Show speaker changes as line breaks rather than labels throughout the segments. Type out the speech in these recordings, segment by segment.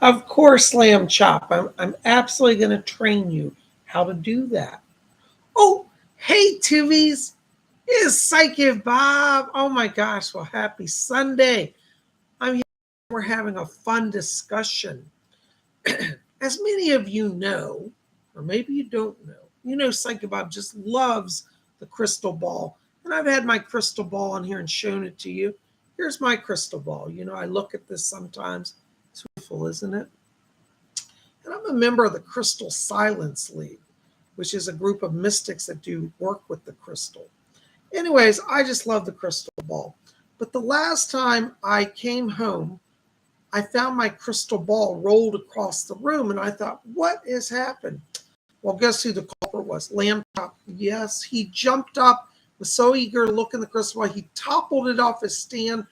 Of course, Lamb Chop. I'm absolutely going to train you how to do that. Oh, hey, Tuvies. It's Psychic Bob. Oh my gosh. Well, happy Sunday. I'm here. We're having a fun discussion. As many of you know, or maybe you don't know, Psychic Bob just loves the crystal ball. And I've had my crystal ball on here and shown it to you. Here's my crystal ball. I look at this sometimes. It's beautiful, isn't it? And I'm a member of the Crystal Silence League, which is a group of mystics that do work with the crystal. Anyways, I just love the crystal ball. But the last time I came home, I found my crystal ball rolled across the room, and I thought, what has happened? Well, guess who the culprit was? Lamb Chop. Yes, he jumped up, was so eager to look in the crystal ball, he toppled it off his stand,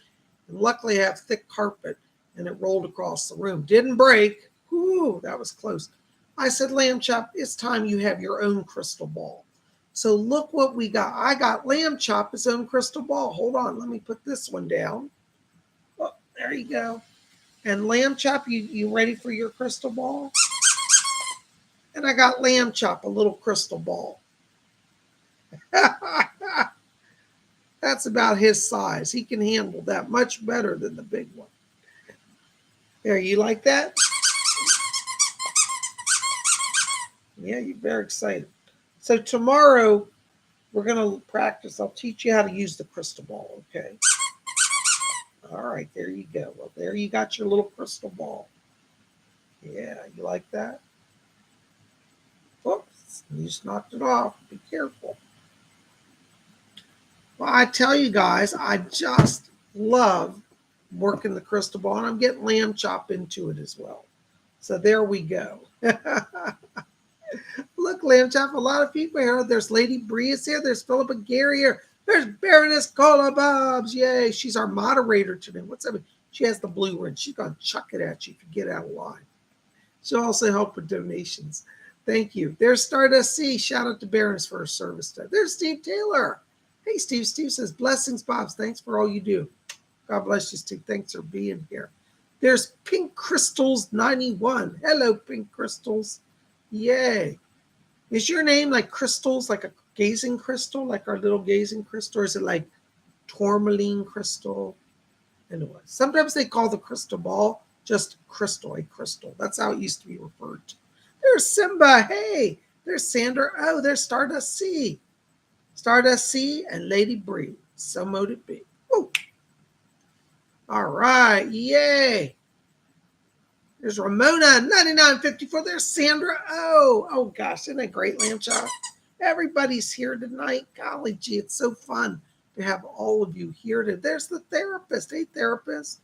and luckily I have thick carpet, and it rolled across the room. Didn't break. Whew, that was close. I said, Lamb Chop, it's time you have your own crystal ball. So look what we got. I got Lamb Chop his own crystal ball. Hold on, let me put this one down. Oh, there you go. And Lamb Chop, you ready for your crystal ball? And I got Lamb Chop a little crystal ball. That's about his size. He can handle that much better than the big one. There, you like that? Yeah, you're very excited. So tomorrow we're going to practice. I'll teach you how to use the crystal ball, okay? All right, there you go. Well, there you got your little crystal ball. Yeah, you like that? Oops, you just knocked it off. Be careful. Well, I tell you guys, I just love working the crystal ball, and I'm getting Lamb Chop into it as well. So there we go. Look, Lamb Chop, a lot of people here. There's Lady Breeze here. There's Philippa Gary here. There's Baroness Cola Bobs. Yay. She's our moderator today. What's up? She has the blue ring. She's going to chuck it at you if you get out of line. She'll also help with donations. Thank you. There's Stardust C. Shout out to Baroness for her service today. There's Steve Taylor. Hey, Steve. Steve says, blessings, Bobs. Thanks for all you do. God bless you, Steve. Thanks for being here. There's Pink Crystals 91. Hello, Pink Crystals. Yay. Is your name like crystals, like a gazing crystal, like our little gazing crystal? Or is it like tourmaline crystal? Anyway, sometimes they call the crystal ball just crystal, a crystal. That's how it used to be referred to. There's Simba. Hey, there's Sandra. Oh, there's Stardust C. Stardust C and Lady Bree. So mote it be. Woo. All right. Yay. There's Ramona, 9954. There's Sandra. Oh gosh, isn't that great, Lamb Chop? Everybody's here tonight. Golly gee, it's so fun to have all of you here. There's the therapist. Hey, therapist.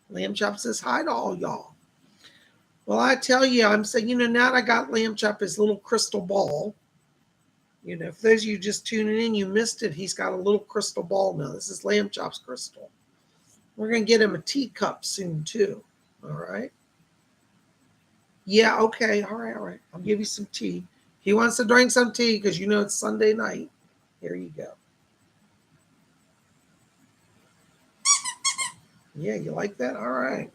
Lamb Chop says hi to all y'all. Well, I tell you, I'm saying, now that I got Lamb Chop his little crystal ball. For those of you just tuning in, you missed it. He's got a little crystal ball now. This is Lamb Chop's crystal. We're going to get him a teacup soon, too. All right? Yeah, okay. All right. I'll give you some tea. He wants to drink some tea because it's Sunday night. Here you go. Yeah, you like that? All right.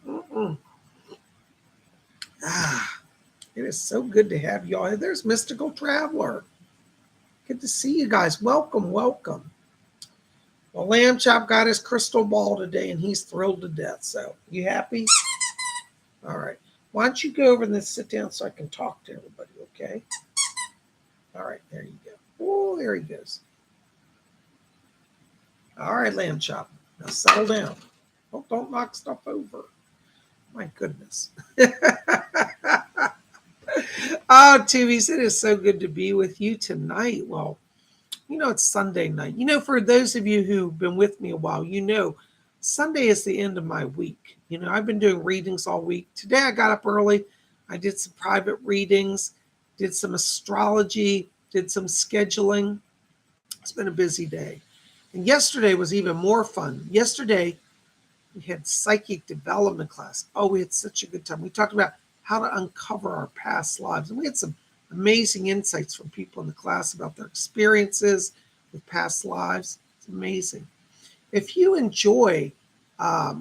It is so good to have y'all. There's Mystical Traveler. Good to see you guys. Welcome. Well, Lamb Chop got his crystal ball today, and he's thrilled to death. So, you happy? All right. Why don't you go over and then sit down so I can talk to everybody, okay? All right, there you go. Oh, there he goes. All right, Lamb Chop. Now settle down. Oh, don't knock stuff over. My goodness. Oh, Tuvies, it is so good to be with you tonight. Well, it's Sunday night. For those of you who've been with me a while, Sunday is the end of my week. I've been doing readings all week. Today I got up early. I did some private readings, did some astrology, did some scheduling. It's been a busy day. And yesterday was even more fun. Yesterday we had psychic development class. Oh, we had such a good time. We talked about how to uncover our past lives. And we had some amazing insights from people in the class about their experiences with past lives. It's amazing. If you enjoy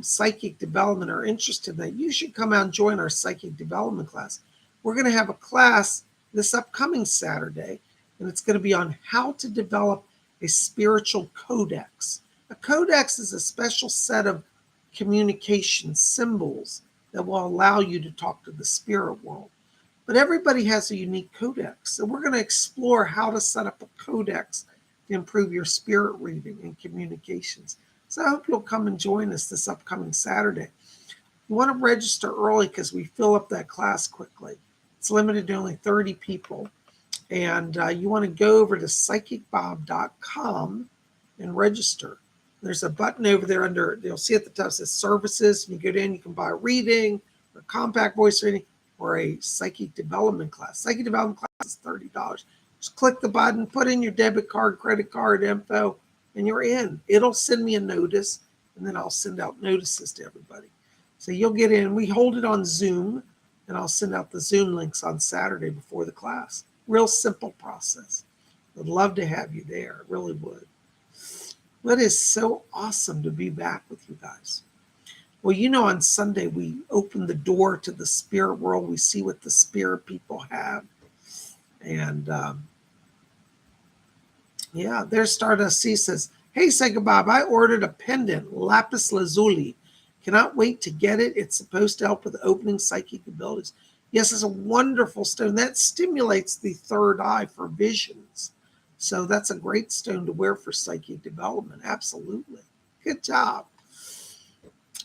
psychic development are interested in that, you should come out and join our psychic development class. We're going to have a class this upcoming Saturday, and it's going to be on how to develop a spiritual codex. A codex is a special set of communication symbols that will allow you to talk to the spirit world. But everybody has a unique codex. So we're going to explore how to set up a codex to improve your spirit reading and communications. So I hope you'll come and join us this upcoming Saturday. You want to register early because we fill up that class quickly. It's limited to only 30 people. And you want to go over to PsychicBob.com and register. There's a button over there under, you'll see at the top, it says services. And you go down, you can buy a reading, or compact voice reading, or a psychic development class. Psychic development class is $30. Just click the button, put in your debit card, credit card info, and you're in. It'll send me a notice, and then I'll send out notices to everybody. So you'll get in. We hold it on Zoom, and I'll send out the Zoom links on Saturday before the class. Real simple process. I'd love to have you there. I really would. It is so awesome to be back with you guys. Well, you know, on Sunday, we open the door to the spirit world. We see what the spirit people have. And yeah, there's Stardust C says, hey, Psychic Bob, I ordered a pendant, lapis lazuli. Cannot wait to get it. It's supposed to help with opening psychic abilities. Yes, it's a wonderful stone. That stimulates the third eye for visions. So that's a great stone to wear for psychic development. Absolutely. Good job.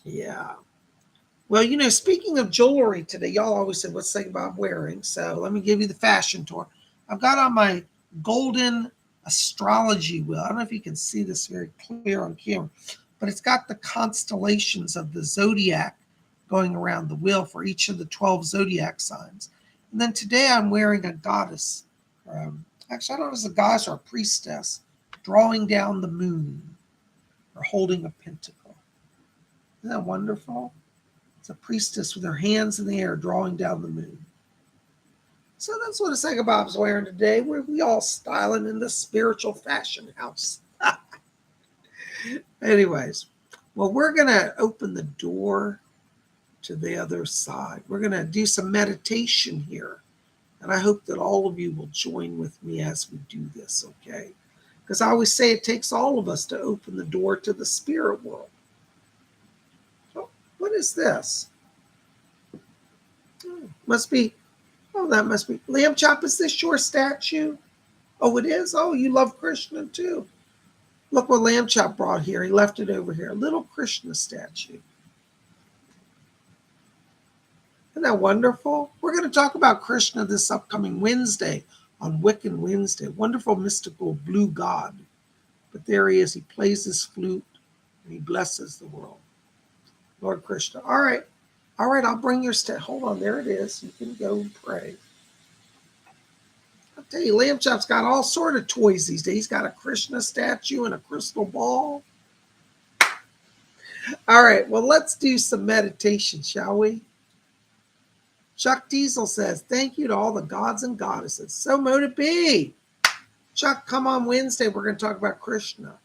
Yeah. Well, you know, speaking of jewelry today, y'all always said, what's Psychic Bob wearing? So let me give you the fashion tour. I've got on my golden astrology wheel. I don't know if you can see this very clear on camera, but it's got the constellations of the zodiac going around the wheel for each of the 12 zodiac signs. And then today I'm wearing a goddess. Actually, I don't know if it's a goddess or a priestess drawing down the moon or holding a pentacle. Isn't that wonderful? It's a priestess with her hands in the air drawing down the moon. So that's what a Psychic Bob's wearing today. We all styling in the spiritual fashion house. Anyways, well, we're going to open the door to the other side. We're going to do some meditation here. And I hope that all of you will join with me as we do this, okay? Because I always say it takes all of us to open the door to the spirit world. Oh, what is this? That must be. Lamb Chop, is this your statue? Oh, it is? Oh, you love Krishna too. Look what Lamb Chop brought here. He left it over here. A little Krishna statue. Isn't that wonderful? We're going to talk about Krishna this upcoming Wednesday on Wiccan Wednesday. Wonderful, mystical blue god. But there he is. He plays his flute and he blesses the world. Lord Krishna. All right. I'll bring your hold on. There it is. You can go and pray. I'll tell you, Lamb Chop's got all sort of toys these days. He's got a Krishna statue and a crystal ball. All right. Well, let's do some meditation, shall we? Chuck Diesel says, thank you to all the gods and goddesses. So mote it be. Chuck, come on Wednesday. We're going to talk about Krishna.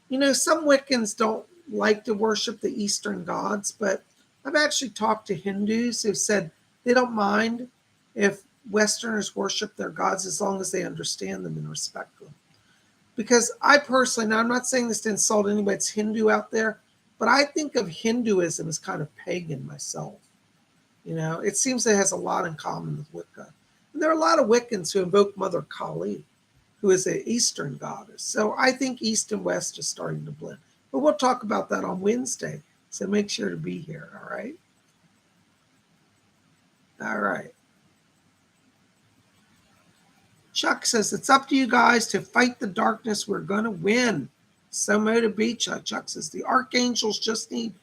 You know, some Wiccans don't like to worship the Eastern gods, but I've actually talked to Hindus who said they don't mind if Westerners worship their gods as long as they understand them and respect them. Because I personally, now I'm not saying this to insult anybody that's Hindu out there, but I think of Hinduism as kind of pagan myself. You know, it seems it has a lot in common with Wicca. And there are a lot of Wiccans who invoke Mother Kali, who is an Eastern goddess. So I think East and West is starting to blend. But we'll talk about that on Wednesday. So make sure to be here, all right? All right. Chuck says, it's up to you guys to fight the darkness. We're going to win. So mote it be, Chuck. Chuck says, the archangels just need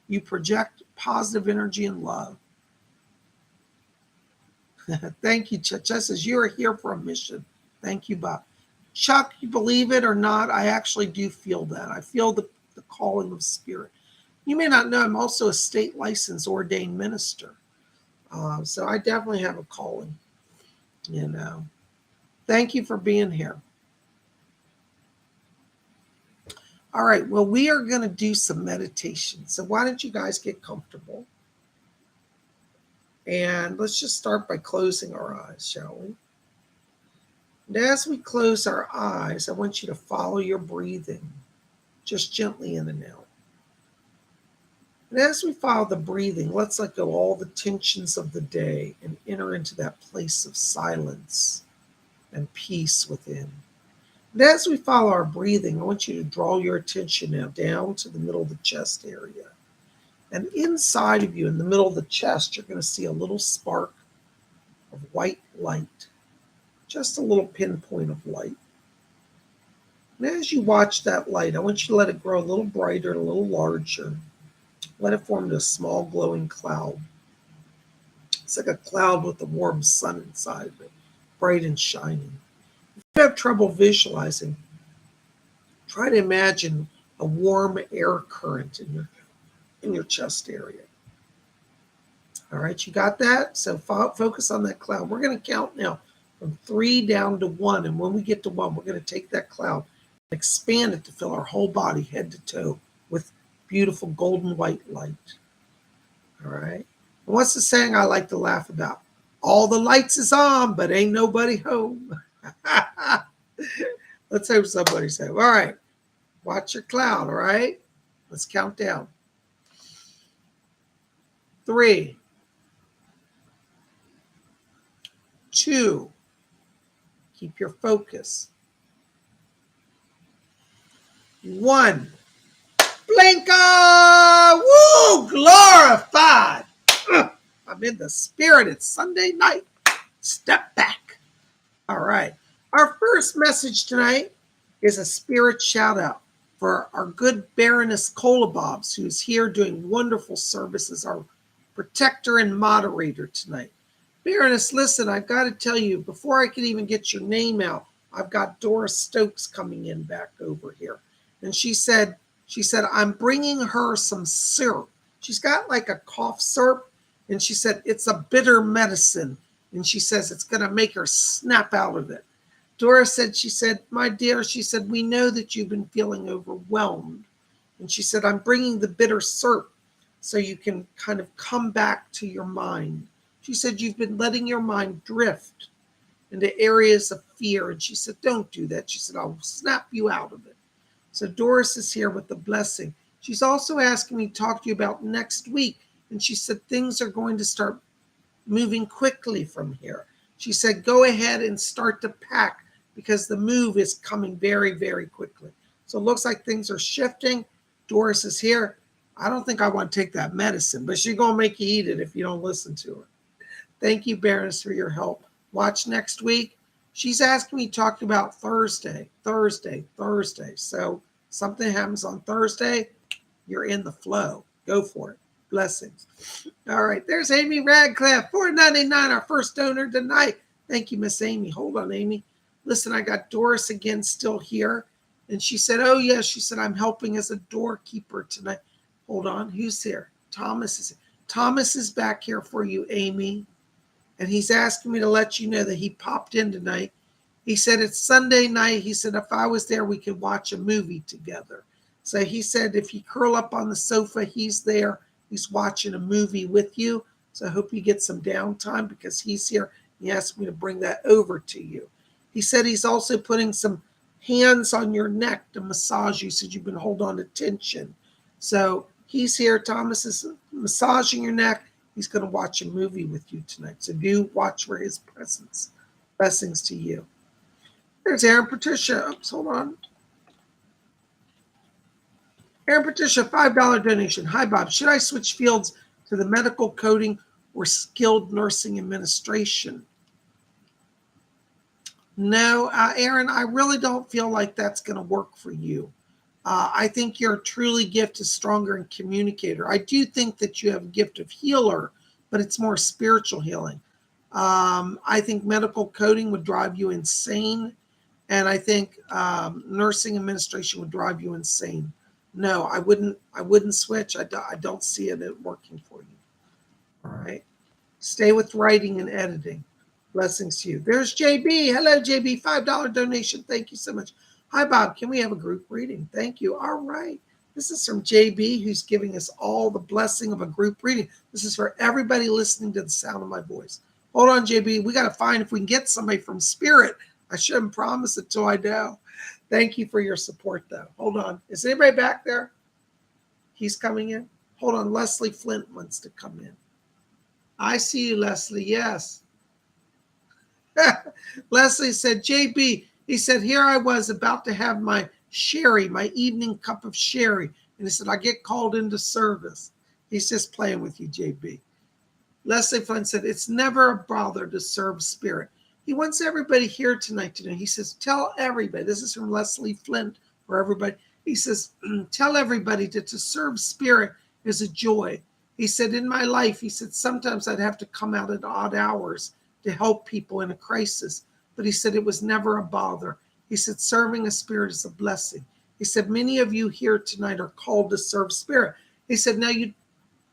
you project positive energy and love. Thank you, Chuck. Chuck says, you are here for a mission. Thank you, Bob. Chuck, you believe it or not, I actually do feel that. I feel the calling of spirit. You may not know, I'm also a state licensed ordained minister. So I definitely have a calling, you know. Thank you for being here. All right, well, we are going to do some meditation. So why don't you guys get comfortable? And let's just start by closing our eyes, shall we? And as we close our eyes, I want you to follow your breathing, just gently in and out. And as we follow the breathing, let's let go all the tensions of the day and enter into that place of silence and peace within. And as we follow our breathing, I want you to draw your attention now down to the middle of the chest area. And inside of you, in the middle of the chest, you're going to see a little spark of white light, just a little pinpoint of light. And as you watch that light, I want you to let it grow a little brighter and a little larger. Let it form into a small glowing cloud. It's like a cloud with a warm sun inside of it, bright and shining. If you have trouble visualizing, try to imagine a warm air current in your chest area. All right, you got that? So focus on that cloud. We're going to count now from 3 down to 1. And when we get to 1, we're going to take that cloud and expand it to fill our whole body, head to toe, with beautiful golden white light. All right. And what's the saying I like to laugh about? All the lights is on, but ain't nobody home. Let's hope somebody said, all right, watch your cloud, all right? Let's count down. 3, 2, keep your focus. 1, Blinka! Woo! Glorified! I'm in the spirit. It's Sunday night. Step back. All right. Our first message tonight is a spirit shout out for our good Baroness Kolobobs, who's here doing wonderful services, our protector and moderator tonight. Baroness, listen, I've got to tell you, before I can even get your name out, I've got Doris Stokes coming in back over here. And she said, I'm bringing her some syrup. She's got like a cough syrup. And she said, it's a bitter medicine. And she says, it's going to make her snap out of it. Doris said, she said, my dear, she said, we know that you've been feeling overwhelmed. And she said, I'm bringing the bitter syrup so you can kind of come back to your mind. She said, you've been letting your mind drift into areas of fear. And she said, don't do that. She said, I'll snap you out of it. So Doris is here with the blessing. She's also asking me to talk to you about next week. And she said, things are going to start moving quickly from here. She said, go ahead and start to pack because the move is coming very, very quickly. So it looks like things are shifting. Doris is here. I don't think I want to take that medicine, but she's going to make you eat it if you don't listen to her. Thank you, Baroness, for your help. Watch next week. She's asking me to talk about Thursday. So something happens on Thursday, you're in the flow. Go for it. Blessings. All right, there's Amy Radcliffe, $4.99, our first donor tonight. Thank you, Miss Amy. Hold on, Amy. Listen, I got Doris again still here. And she said, oh, yes. She said, I'm helping as a doorkeeper tonight. Hold on. Who's here? Thomas is here. Thomas is back here for you, Amy. And he's asking me to let you know that he popped in tonight. He said, it's Sunday night. He said, if I was there, we could watch a movie together. So he said, if you curl up on the sofa, he's there. He's watching a movie with you. So I hope you get some downtime because he's here. He asked me to bring that over to you. He said he's also putting some hands on your neck to massage you. He said you've been holding on to tension. So he's here. Thomas is massaging your neck. He's going to watch a movie with you tonight. So do watch for his presence. Blessings to you. There's Aaron Patricia. Oops, hold on. Aaron Patricia, $5 donation. Hi, Bob. Should I switch fields to the medical coding or skilled nursing administration? No, Aaron, I really don't feel like that's going to work for you. I think you're truly gifted, stronger, and communicator. I do think that you have a gift of healer, but it's more spiritual healing. I think medical coding would drive you insane, and I think nursing administration would drive you insane. No, I wouldn't switch. I don't see it working for you. All right. Stay with writing and editing. Blessings to you. There's JB. Hello, JB. $5 donation. Thank you so much. Hi, Bob. Can we have a group reading? Thank you. All right. This is from JB, who's giving us all the blessing of a group reading. This is for everybody listening to the sound of my voice. Hold on, JB. We got to find if we can get somebody from Spirit. I shouldn't promise it till I know. Thank you for your support, though. Hold on. Is anybody back there? He's coming in. Hold on. Leslie Flint wants to come in. I see you, Leslie. Yes. Leslie said, JB, he said, here I was about to have my sherry, my evening cup of sherry. And he said, I get called into service. He's just playing with you, JB. Leslie Flynn said, it's never a bother to serve Spirit. He wants everybody here tonight to know. He says, tell everybody. This is from Leslie Flint for everybody. He says, tell everybody that to serve Spirit is a joy. He said, in my life, he said, sometimes I'd have to come out at odd hours to help people in a crisis. But he said, it was never a bother. He said, serving a Spirit is a blessing. He said, many of you here tonight are called to serve Spirit. He said, now you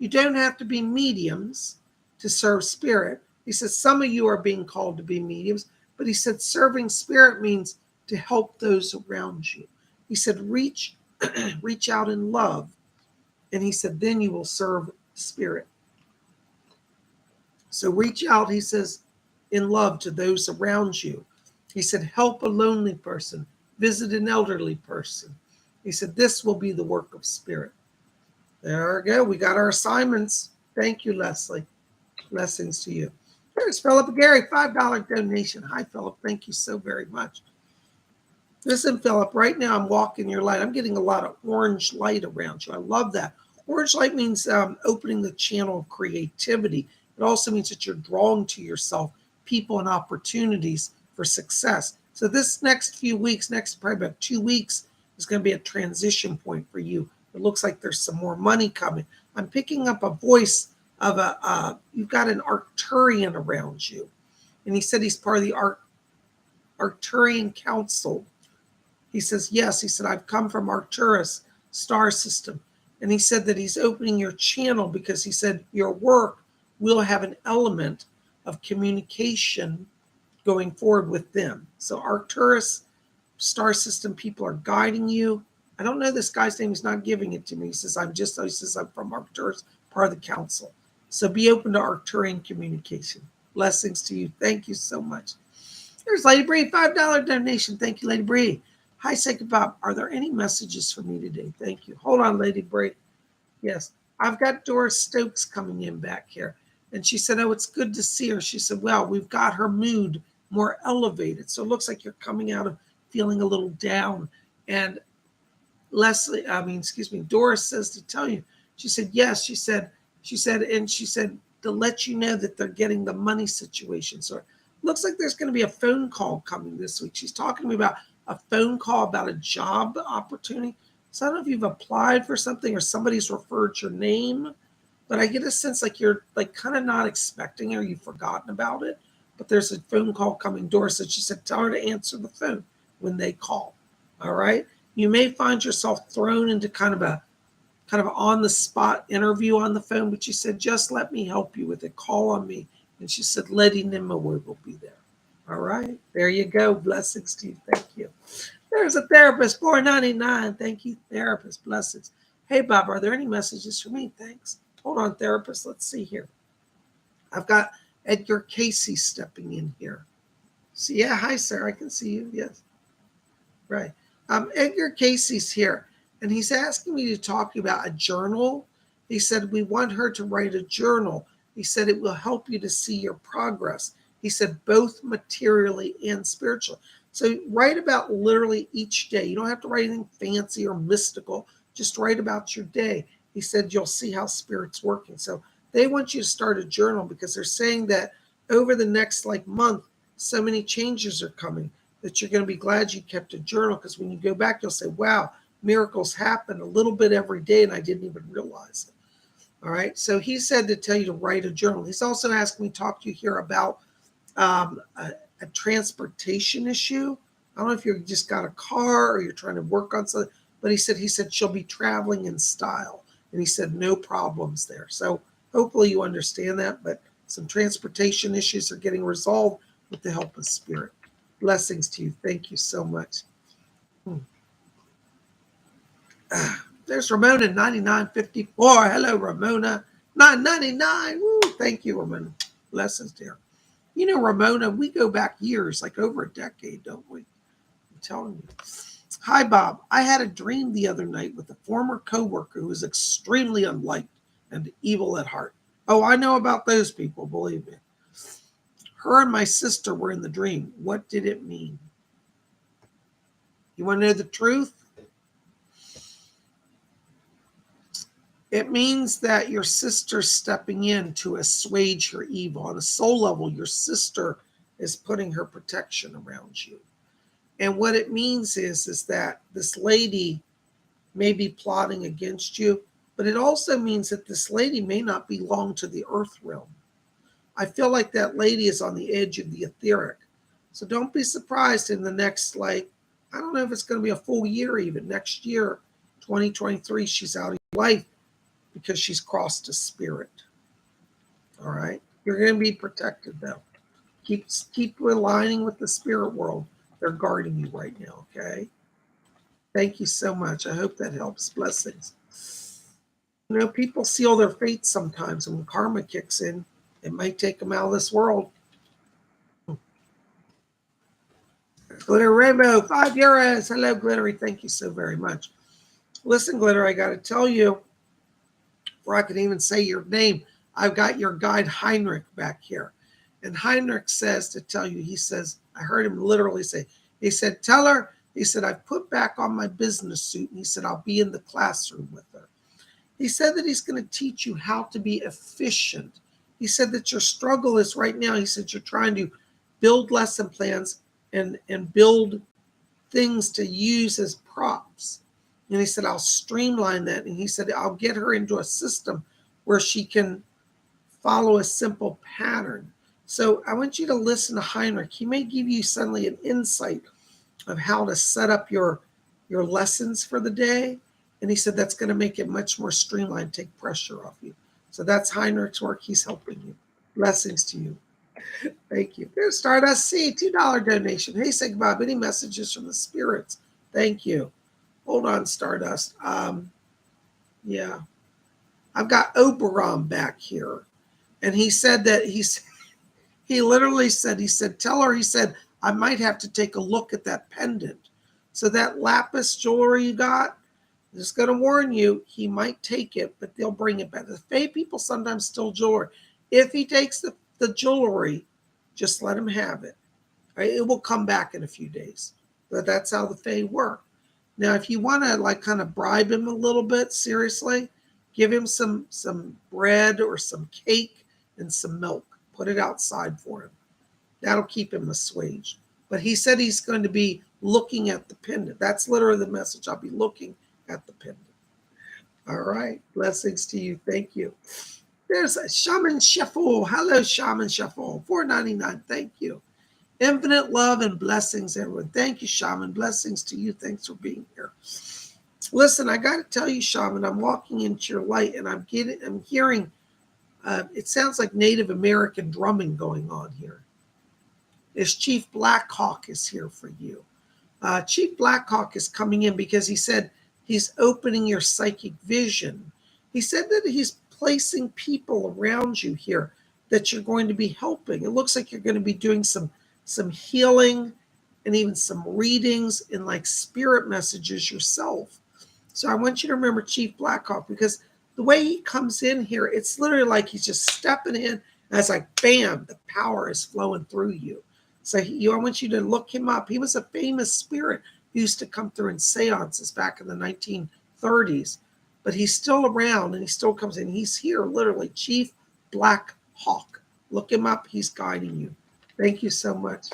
don't have to be mediums to serve Spirit. He said, some of you are being called to be mediums, but he said, serving Spirit means to help those around you. He said, reach out in love. And he said, then you will serve Spirit. So reach out, he says, in love to those around you. He said, help a lonely person, visit an elderly person. He said, this will be the work of Spirit. There we go. We got our assignments. Thank you, Leslie. Blessings to you. There's Philip Gary, $5 donation. Hi, Philip. Thank you so very much. Listen, Philip, right now I'm walking your light. I'm getting a lot of orange light around you. I love that. Orange light means opening the channel of creativity. It also means that you're drawing to yourself people and opportunities for success. So this next few weeks, next probably about 2 weeks, is going to be a transition point for you. It looks like there's some more money coming. I'm picking up a voice of you've got an Arcturian around you. And he said he's part of the Arcturian Council. He says, yes, he said, I've come from Arcturus star system. And he said that he's opening your channel because he said your work will have an element of communication going forward with them. So Arcturus star system people are guiding you. I don't know this guy's name. He's not giving it to me. He says, I'm from Arcturus, part of the council. So be open to Arcturian communication. Blessings to you. Thank you so much. Here's Lady Bree, $5 donation. Thank you, Lady Bree. Hi, Psychic Bob. Are there any messages for me today? Thank you. Hold on, Lady Bree. Yes, I've got Doris Stokes coming in back here. And she said, oh, it's good to see her. She said, well, we've got her mood more elevated. So it looks like you're coming out of feeling a little down. And Doris says to tell you, she said, yes, she said, to let you know that they're getting the money situation. So it looks like there's going to be a phone call coming this week. She's talking to me about a phone call about a job opportunity. So I don't know if you've applied for something or somebody's referred your name, but I get a sense like you're like kind of not expecting it or you've forgotten about it. But there's a phone call coming. Doris said, she said, tell her to answer the phone when they call. All right. You may find yourself thrown into kind of on the spot interview on the phone, but she said, just let me help you with it. Call on me. And she said, Letty Nimmerwood will be there. All right. There you go. Blessings to you. Thank you. There's a therapist, $4.99. Thank you, therapist. Blessings. Hey, Bob, are there any messages for me? Thanks. Hold on, therapist. Let's see here. I've got Edgar Casey stepping in here. See, yeah, hi, sir. I can see you. Yes. Right. Edgar Casey's here, and he's asking me to talk about a journal. He said, we want her to write a journal. He said, it will help you to see your progress. He said, both materially and spiritually. So write about literally each day. You don't have to write anything fancy or mystical. Just write about your day. He said, you'll see how Spirit's working. So they want you to start a journal because they're saying that over the next month, so many changes are coming that you're going to be glad you kept a journal, because when you go back, you'll say, wow, miracles happen a little bit every day and I didn't even realize it. All right. So he said to tell you to write a journal. He's also asking me to talk to you here about a transportation issue. I don't know if you just got a car or you're trying to work on something, but he said she'll be traveling in style. And he said, no problems there. So hopefully you understand that, but some transportation issues are getting resolved with the help of Spirit. Blessings to you. Thank you so much. There's Ramona 9954. Hello, Ramona 999. Woo, thank you, Ramona. Blessings, dear. You know, Ramona, we go back years, like over a decade, don't we? I'm telling you. Hi, Bob. I had a dream the other night with a former coworker who was extremely unliked and evil at heart. Oh, I know about those people, believe me. Her and my sister were in the dream. What did it mean? You want to know the truth? It means that your sister's stepping in to assuage her evil. On a soul level, your sister is putting her protection around you. And what it means is that this lady may be plotting against you, but it also means that this lady may not belong to the earth realm. I feel like that lady is on the edge of the etheric. So don't be surprised in the next, I don't know if it's going to be a full year even. Next year, 2023, she's out of your life because she's crossed a spirit. All right? You're going to be protected, though. Keep aligning with the spirit world. They're guarding you right now, okay? Thank you so much. I hope that helps. Blessings. You know, people seal their fate sometimes, and when karma kicks in, it might take them out of this world. Glitter Rainbow, €5. Hello, Glittery. Thank you so very much. Listen, Glitter, I got to tell you, before I can even say your name, I've got your guide Heinrich back here. And Heinrich says to tell you, he says, I heard him literally say, he said, tell her, he said, I've put back on my business suit. And he said, I'll be in the classroom with her. He said that he's going to teach you how to be efficient. He said that your struggle is right now, he said, you're trying to build lesson plans and build things to use as props. And he said, I'll streamline that. And he said, I'll get her into a system where she can follow a simple pattern. So I want you to listen to Heinrich. He may give you suddenly an insight of how to set up your lessons for the day. And he said that's going to make it much more streamlined, take pressure off you. So that's Heinrich's work. He's helping you. Blessings to you. Thank you. There's Stardust C, $2 donation. Hey, Bob, any messages from the spirits? Thank you. Hold on, Stardust. Yeah. I've got Oberon back here. And he said that he literally said, tell her, he said, I might have to take a look at that pendant. So that lapis jewelry you got, I'm just going to warn you, he might take it, but they'll bring it back. The Fae people sometimes steal jewelry. If he takes the jewelry, just let him have it. Right? It will come back in a few days. But that's how the Fae work. Now, if you want to kind of bribe him a little bit, seriously, give him some bread or some cake and some milk. Put it outside for him. That'll keep him assuaged. But he said he's going to be looking at the pendant. That's literally the message. I'll be looking at the pendant. All right. Blessings to you. Thank you. There's a Shaman Shuffle. Hello, Shaman Shuffle. $4.99. Thank you. Infinite love and blessings, everyone. Thank you, Shaman. Blessings to you. Thanks for being here. Listen, I got to tell you, Shaman, I'm walking into your light and I'm hearing, it sounds like Native American drumming going on here. This Chief Blackhawk is here for you. Chief Blackhawk is coming in because he said he's opening your psychic vision. He said that he's placing people around you here that you're going to be helping. It looks like you're going to be doing some healing and even some readings and spirit messages yourself. So I want you to remember Chief Blackhawk because the way he comes in here, it's literally like he's just stepping in and it's like, bam, the power is flowing through you. So I want you to look him up. He was a famous spirit who used to come through in seances back in the 1930s, but he's still around and he still comes in. He's here, literally, Chief Black Hawk. Look him up. He's guiding you. Thank you so much.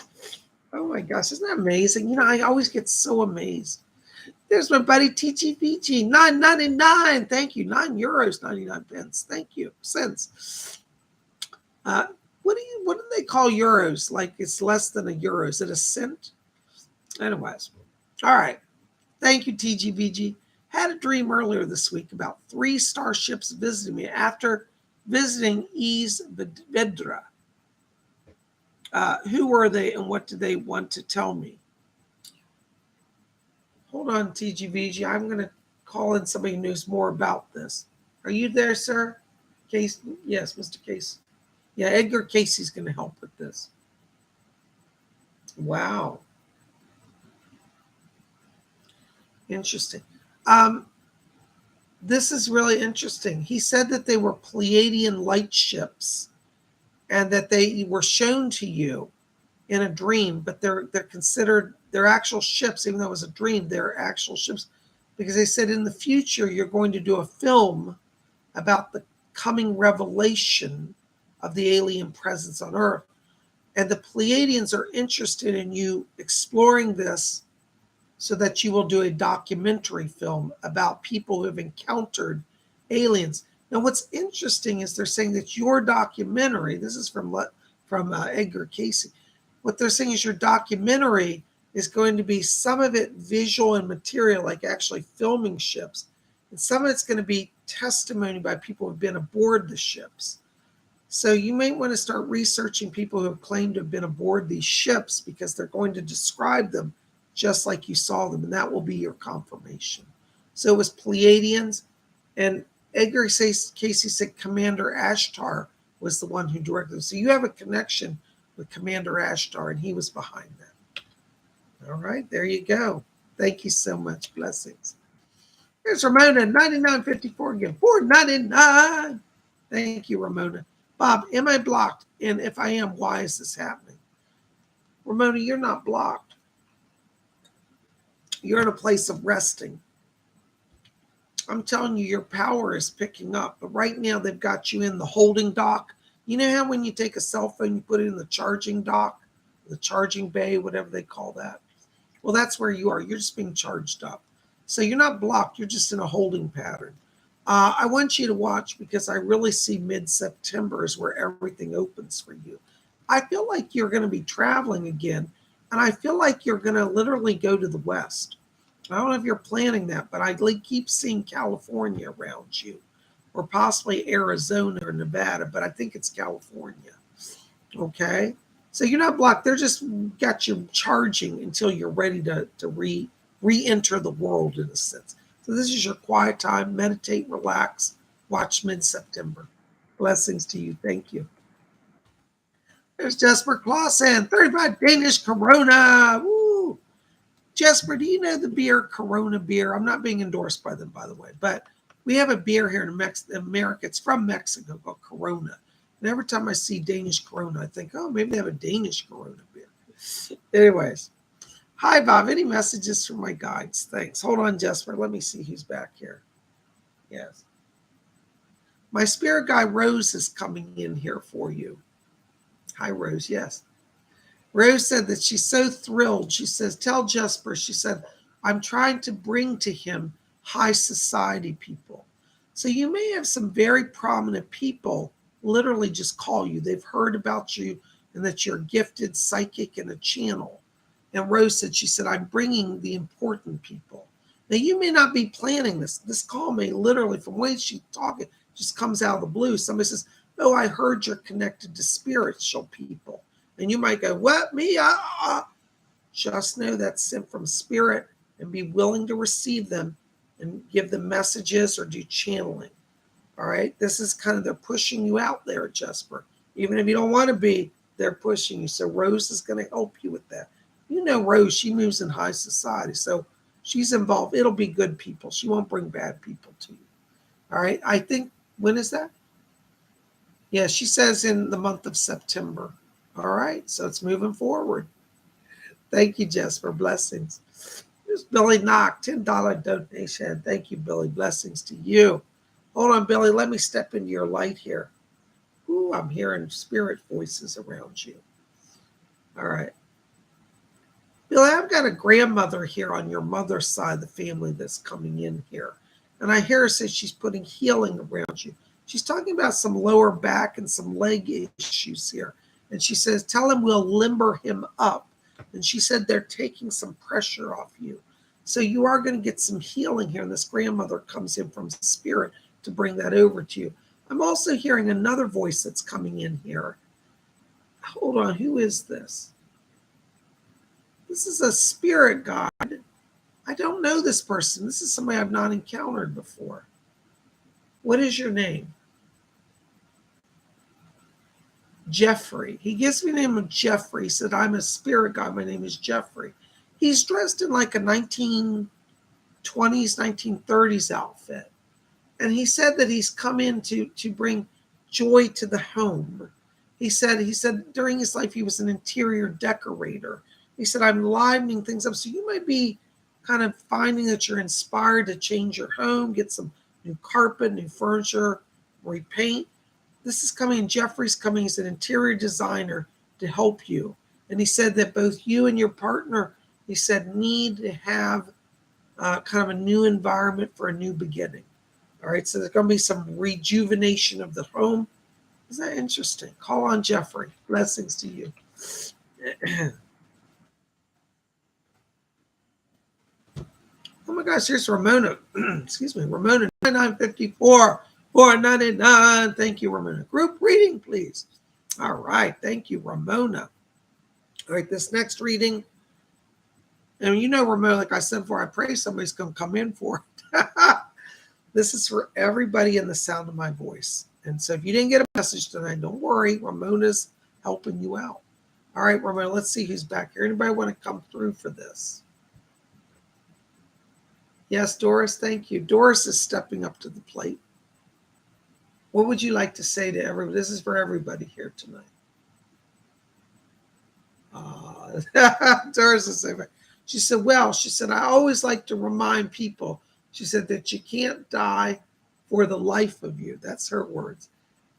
Oh my gosh, isn't that amazing? You know, I always get so amazed. There's my buddy TGVG, $9.99. Thank you. €9, 99 pence. Thank you. Cents. What do they call euros? Like it's less than a euro. Is it a cent? Anyways. All right. Thank you, TGVG. Had a dream earlier this week about 3 starships visiting me after visiting Ease Vedra. Who were they and what did they want to tell me? Hold on, TGVG. I'm going to call in somebody who knows more about this. Are you there, sir? Case? Yes, Mr. Case. Yeah, Edgar Casey's going to help with this. Wow. Interesting. This is really interesting. He said that they were Pleiadian light ships and that they were shown to you in a dream, but they're considered, they're actual ships, even though it was a dream, they're actual ships, because they said in the future you're going to do a film about the coming revelation of the alien presence on Earth. And the Pleiadians are interested in you exploring this so that you will do a documentary film about people who have encountered aliens. Now, what's interesting is they're saying that your documentary, this is from Edgar Casey, what they're saying is your documentary is going to be some of it visual and material, like actually filming ships, and some of it's going to be testimony by people who have been aboard the ships. So you may want to start researching people who have claimed to have been aboard these ships, because they're going to describe them just like you saw them, and that will be your confirmation. So it was Pleiadians, and Edgar Casey said Commander Ashtar was the one who directed them. So you have a connection with Commander Ashtar, and he was behind that. All right, there you go. Thank you so much. Blessings. Here's Ramona, 99.54 again, $4.99. Thank you, Ramona. Bob, am I blocked? And if I am, why is this happening? Ramona, you're not blocked. You're in a place of resting. I'm telling you, your power is picking up. But right now, they've got you in the holding dock. You know how when you take a cell phone, you put it in the charging dock, the charging bay, whatever they call that? Well, that's where you are. You're just being charged up. So you're not blocked. You're just in a holding pattern. I want you to watch, because I really see mid-September is where everything opens for you. I feel like you're going to be traveling again, and I feel like you're going to literally go to the West. I don't know if you're planning that, but I keep seeing California around you, or possibly Arizona or Nevada, but I think it's California. Okay? So you're not blocked. They're just got you charging until you're ready to re-enter the world, in a sense. So this is your quiet time. Meditate, relax, watch mid-September. Blessings to you. Thank you. There's Jesper Clausen, 35 Danish Corona. Woo! Jesper, do you know the beer Corona beer? I'm not being endorsed by them, by the way, but we have a beer here in America. It's from Mexico called Corona. And every time I see Danish Corona, I think, oh, maybe they have a Danish Corona beer. Anyways. Hi, Bob. Any messages from my guides? Thanks. Hold on, Jesper. Let me see who's back here. Yes. My spirit guide, Rose, is coming in here for you. Hi, Rose. Yes. Rose said that she's so thrilled. She says, tell Jesper, she said, I'm trying to bring to him high society people. So you may have some very prominent people literally just call you. They've heard about you and that you're gifted, psychic, and a channel. And Rose said, she said, I'm bringing the important people. Now, you may not be planning this. This call may literally, from the way she's talking, just comes out of the blue. Somebody says, oh, I heard you're connected to spiritual people. And you might go, what, me? Just know that's sent from spirit, and be willing to receive them and give them messages or do channeling. All right? This is kind of, they're pushing you out there, Jesper. Even if you don't want to be, they're pushing you. So Rose is going to help you with that. You know Rose, she moves in high society, so she's involved. It'll be good people. She won't bring bad people to you. All right? I think, when is that? Yeah, she says in the month of September. All right, so it's moving forward. Thank you, Jesper. Blessings. There's Billy Knock, $10 donation. Thank you, Billy. Blessings to you. Hold on, Billy. Let me step into your light here. Ooh, I'm hearing spirit voices around you. All right. Billy, I've got a grandmother here on your mother's side of the family that's coming in here. And I hear her say she's putting healing around you. She's talking about some lower back and some leg issues here. And she says, tell him we'll limber him up. And she said they're taking some pressure off you. So you are going to get some healing here. And this grandmother comes in from spirit to bring that over to you. I'm also hearing another voice that's coming in here. Hold on, who is this? This is a spirit guide. I don't know this person. This is somebody I've not encountered before. What is your name? Jeffrey. He gives me the name of Jeffrey. He said, I'm a spirit guide. My name is Jeffrey. He's dressed in like a 1920s, 1930s outfit. And he said that he's come in to bring joy to the home. He said during his life he was an interior decorator. He said, I'm livening things up. So you might be kind of finding that you're inspired to change your home, get some new carpet, new furniture, repaint. This is coming, Jeffrey's coming. He's an interior designer to help you. And he said that both you and your partner, he said, need to have kind of a new environment for a new beginning. All right, so there's going to be some rejuvenation of the home. Is that interesting? Call on Jeffrey. Blessings to you. Oh my gosh, here's Ramona. Excuse me, Ramona, 9954, 499. Thank you, Ramona. Group reading, please. All right, thank you, Ramona. All right, this next reading, and you know, Ramona, like I said before, I pray somebody's going to come in for it. This is for everybody in the sound of my voice. And so if you didn't get a message tonight, don't worry. Ramona's helping you out. All right, Ramona, let's see who's back here. Anybody want to come through for this? Yes, Doris, thank you. Doris is stepping up to the plate. What would you like to say to everybody? This is for everybody here tonight. Doris is saying, she said, well, she said, I always like to remind people, she said, that you can't die for the life of you. That's her words.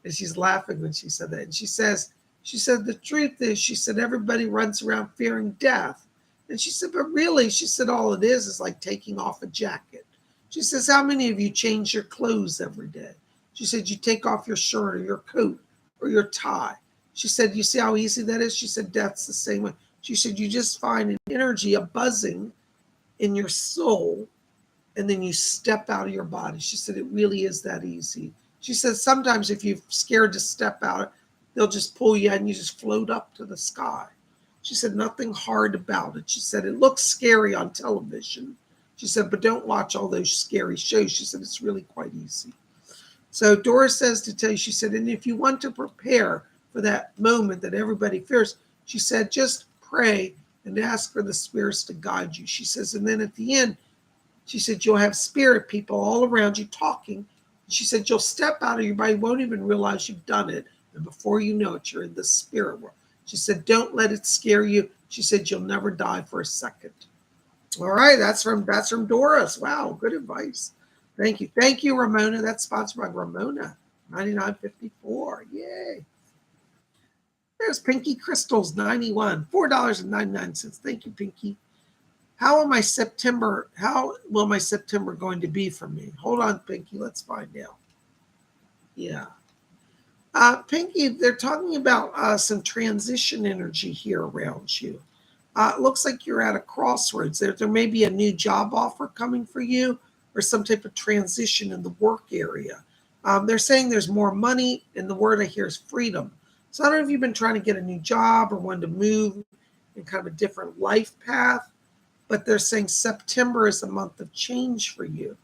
And she's laughing when she said that. And she said, the truth is, she said, everybody runs around fearing death. And she said, but really, she said, all it is like taking off a jacket. She says, how many of you change your clothes every day? She said, you take off your shirt or your coat or your tie. She said, you see how easy that is? She said, death's the same way. She said, you just find an energy, a buzzing in your soul, and then you step out of your body. She said, it really is that easy. She said, sometimes if you're scared to step out, they'll just pull you and you just float up to the sky. She said, nothing hard about it. She said, it looks scary on television. She said, but don't watch all those scary shows. She said, it's really quite easy. So Doris says to tell you, she said, and if you want to prepare for that moment that everybody fears, she said, just pray and ask for the spirits to guide you. She says, and then at the end, she said, you'll have spirit people all around you talking. She said, you'll step out of your body, won't even realize you've done it. And before you know it, you're in the spirit world. She said, don't let it scare you. She said, you'll never die for a second. All right, that's from Doris. Wow, good advice. Thank you. Thank you, Ramona. That's sponsored by Ramona, 99.54. Yay. There's Pinky Crystals, 91, $4.99. Thank you, Pinky. How will my September going to be for me? Hold on, Pinky. Let's find out. Yeah. Pinky, they're talking about some transition energy here around you. It looks like you're at a crossroads. There may be a new job offer coming for you or some type of transition in the work area. They're saying there's more money, and the word I hear is freedom. So I don't know if you've been trying to get a new job or wanted to move in kind of a different life path, but they're saying September is a month of change for you.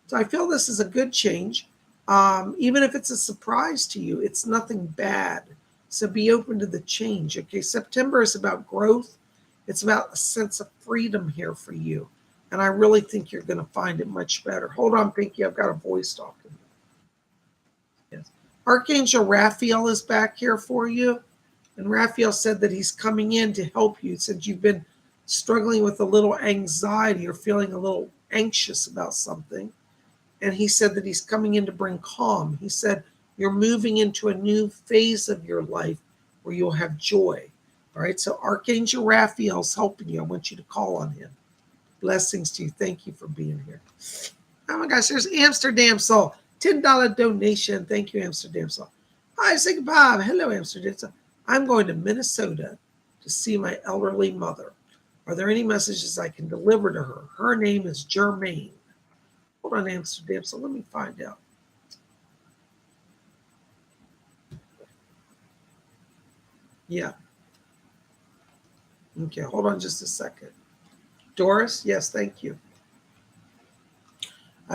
So I feel this is a good change. Even if it's a surprise to you, it's nothing bad. So be open to the change. Okay, September is about growth. It's about a sense of freedom here for you. And I really think you're going to find it much better. Hold on, Pinky. I've got a voice talking. Yes. Archangel Raphael is back here for you. And Raphael said that he's coming in to help you since you've been struggling with a little anxiety or feeling a little anxious about something. And he said that he's coming in to bring calm. He said, you're moving into a new phase of your life where you'll have joy. All right, so Archangel Raphael's helping you. I want you to call on him. Blessings to you. Thank you for being here. Oh my gosh, there's Amsterdam Soul. $10 donation. Thank you, Amsterdam Soul. Hi, PsychicBob. Hello, Amsterdam Soul. I'm going to Minnesota to see my elderly mother. Are there any messages I can deliver to her? Her name is Germaine. Hold on, Amsterdam, so let me find out. Yeah. Okay, hold on just a second. Doris, yes, thank you.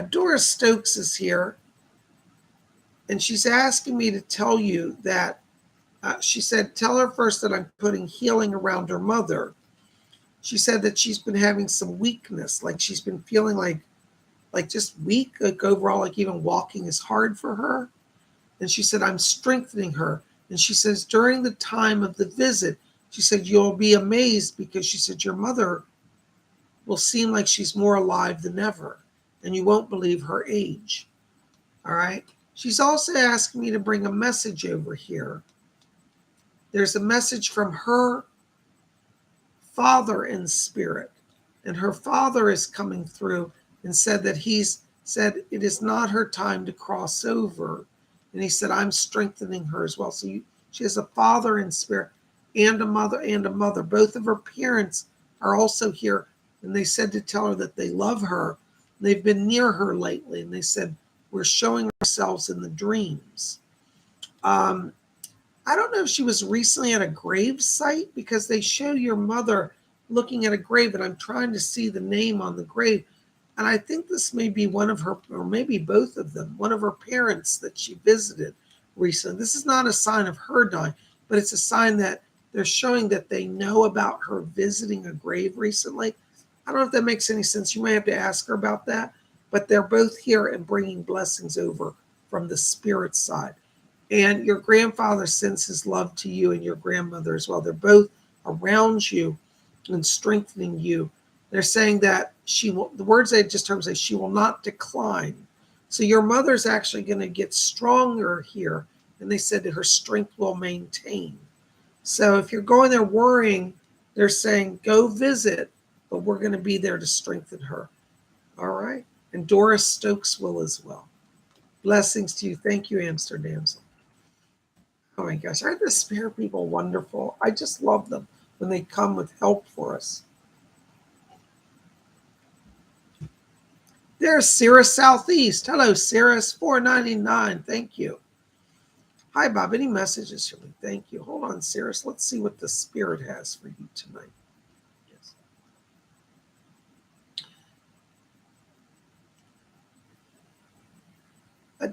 Doris Stokes is here, and she's asking me to tell you that she said, tell her first that I'm putting healing around her mother. She said that she's been having some weakness, like she's been feeling like just weak, like overall, like even walking is hard for her. And she said, I'm strengthening her. And she says, during the time of the visit, she said, you'll be amazed because she said, your mother will seem like she's more alive than ever. And you won't believe her age. All right. She's also asking me to bring a message over here. There's a message from her father in spirit. And her father is coming through and said that he's said it is not her time to cross over. And he said, I'm strengthening her as well. So she has a father in spirit and a mother and a mother. Both of her parents are also here. And they said to tell her that they love her. They've been near her lately. And they said, we're showing ourselves in the dreams. I don't know if she was recently at a grave site because they show your mother looking at a grave, and I'm trying to see the name on the grave. And I think this may be one of her, or maybe both of them, one of her parents that she visited recently. This is not a sign of her dying, but it's a sign that they're showing that they know about her visiting a grave recently. I don't know if that makes any sense. You may have to ask her about that, but they're both here and bringing blessings over from the spirit side. And your grandfather sends his love to you and your grandmother as well. They're both around you and strengthening you. They're saying that she will, the words they just heard say, she will not decline. So your mother's actually going to get stronger here. And they said that her strength will maintain. So if you're going there worrying, they're saying, go visit, but we're going to be there to strengthen her. All right. And Doris Stokes will as well. Blessings to you. Thank you, Amsterdam. Oh my gosh, aren't the spirit people wonderful? I just love them when they come with help for us. There's Cirrus Southeast. Hello, Cirrus 499. Thank you. Hi, Bob. Any messages for me? Thank you. Hold on, Cirrus. Let's see what the spirit has for you tonight. Yes.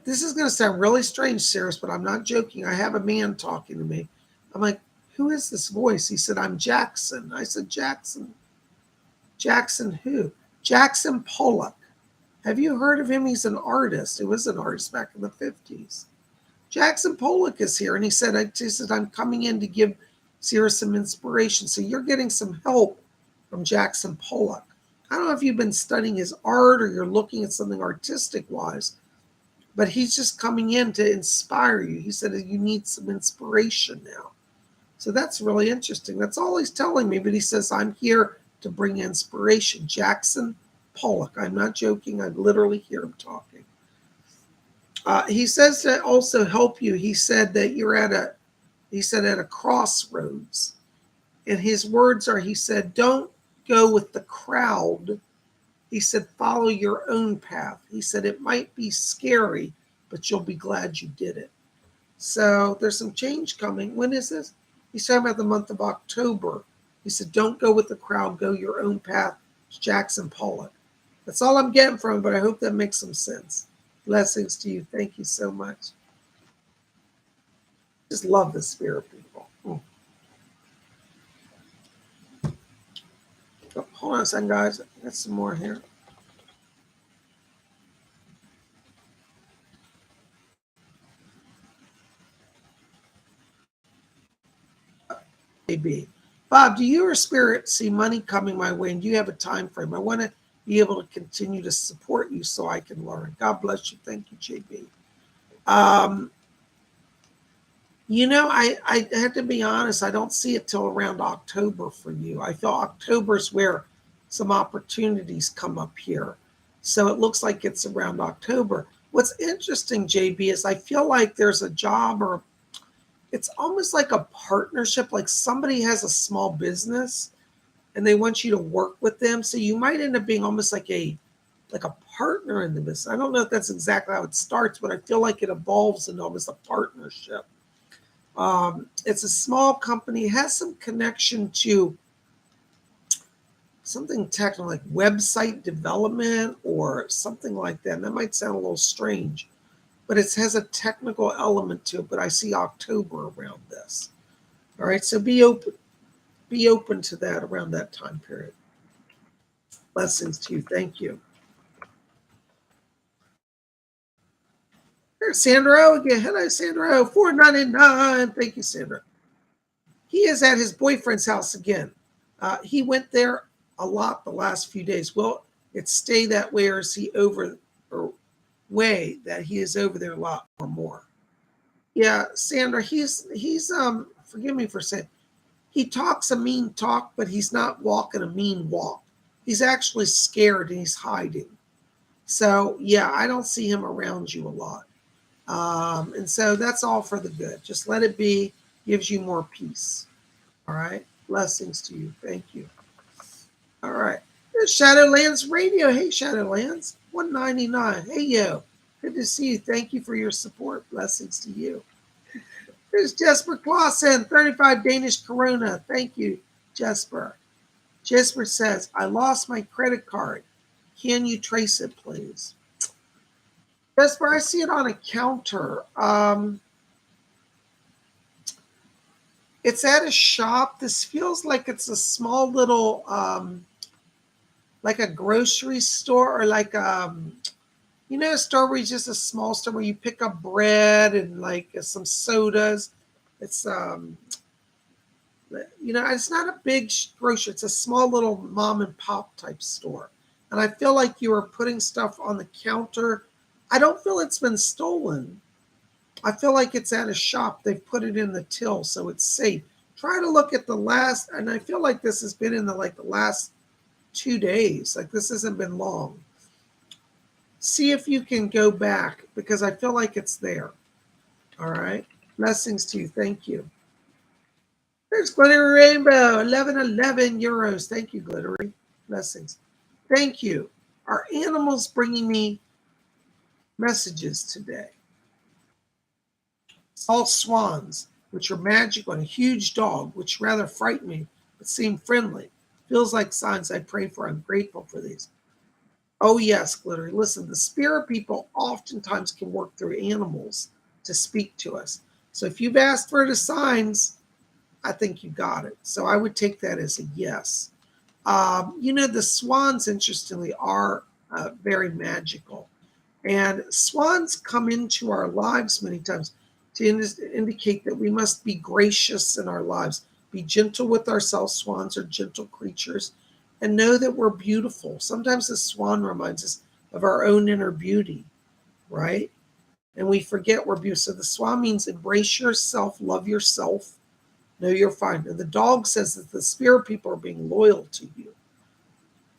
This is going to sound really strange, Cirrus, but I'm not joking. I have a man talking to me. I'm like, who is this voice? He said, I'm Jackson. I said, Jackson. Jackson who? Jackson Pollock. Have you heard of him? He's an artist. He was an artist back in the 50s. Jackson Pollock is here, and he said, I'm coming in to give Cirrus some inspiration. So you're getting some help from Jackson Pollock. I don't know if you've been studying his art or you're looking at something artistic-wise, but he's just coming in to inspire you. He said you need some inspiration now. So that's really interesting. That's all he's telling me, but he says, I'm here to bring inspiration. Jackson Pollock. I'm not joking. I literally hear him talking. He says to also help you. He said that you're at a crossroads. And his words are, he said, don't go with the crowd. He said, follow your own path. He said, it might be scary, but you'll be glad you did it. So there's some change coming. When is this? He's talking about the month of October. He said, don't go with the crowd. Go your own path. It's Jackson Pollock. That's all I'm getting from him, but I hope that makes some sense. Blessings to you. Thank you so much. Just love the spirit people. Oh, hold on a second, guys. I got some more here. Maybe. Bob, do you or spirit see money coming my way, and do you have a time frame? I want to be able to continue to support you so I can learn. God bless you. Thank you, JB. I had to be honest. I don't see it till around October for you. I feel October's where some opportunities come up here. So it looks like it's around October. What's interesting, JB, is I feel like there's a job, or it's almost like a partnership, like somebody has a small business and they want you to work with them. So you might end up being almost like a partner in the business. I don't know if that's exactly how it starts, but I feel like it evolves into almost a partnership. It's a small company. It has some connection to something technical like website development or something like that. And that might sound a little strange, but it has a technical element to it. But I see October around this. All right, so be open to that around that time period. Blessings to you. Thank you. There's Sandra again. Hello, Sandra. 499. Thank you, Sandra. He is at his boyfriend's house again. He went there a lot the last few days. Will it stay that way, or is he over or way that he is over there a lot or more? Yeah, Sandra, he's forgive me for saying he talks a mean talk, but he's not walking a mean walk. He's actually scared and he's hiding. So yeah, I don't see him around you a lot. And so that's all for the good. Just let it be, gives you more peace. All right. Blessings to you. Thank you. All right. There's Shadowlands Radio. Hey, Shadowlands. 199. Hey, yo. Good to see you. Thank you for your support. Blessings to you. There's Jesper Clausen, 35 Danish Corona. Thank you, Jesper. Jesper says, I lost my credit card. Can you trace it, please? Jesper, I see it on a counter. It's at a shop. This feels like it's a small little, like a grocery store or like, a store where it's just a small store where you pick up bread and like some sodas. It's, it's not a big grocery. It's a small little mom and pop type store. And I feel like you are putting stuff on the counter. I don't feel it's been stolen. I feel like it's at a shop. They've put it in the till, so it's safe. Try to look at the last, and I feel like this has been in the last 2 days. Like this hasn't been long. See if you can go back because I feel like it's there. All right. Blessings to you. Thank you. There's Glittery Rainbow, 1111 euros. Thank you, Glittery. Blessings. Thank you. Are animals bringing me messages today? All swans, which are magical, and a huge dog, which rather frighten me, but seem friendly. Feels like signs I pray for. I'm grateful for these. Oh, yes, Glittery. Listen, the spirit people oftentimes can work through animals to speak to us. So if you've asked for the signs, I think you got it. So I would take that as a yes. The swans, interestingly, are very magical. And swans come into our lives many times to indicate that we must be gracious in our lives, be gentle with ourselves. Swans are gentle creatures, and know that we're beautiful. Sometimes the swan reminds us of our own inner beauty, right? And we forget we're beautiful. So the swan means embrace yourself, love yourself, know you're fine. And the dog says that the spirit people are being loyal to you.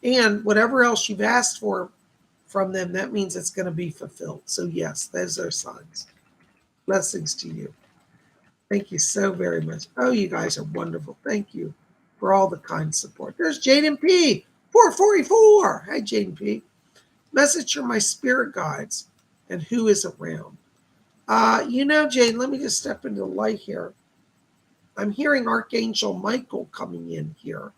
And whatever else you've asked for from them, that means it's going to be fulfilled. So yes, those are signs. Blessings to you. Thank you so very much. Oh, you guys are wonderful. Thank you for all the kind support. There's Jaden P. 444. Hi, Jaden P. Message from my spirit guides and who is around. Jaden, let me just step into the light here. I'm hearing Archangel Michael coming in here.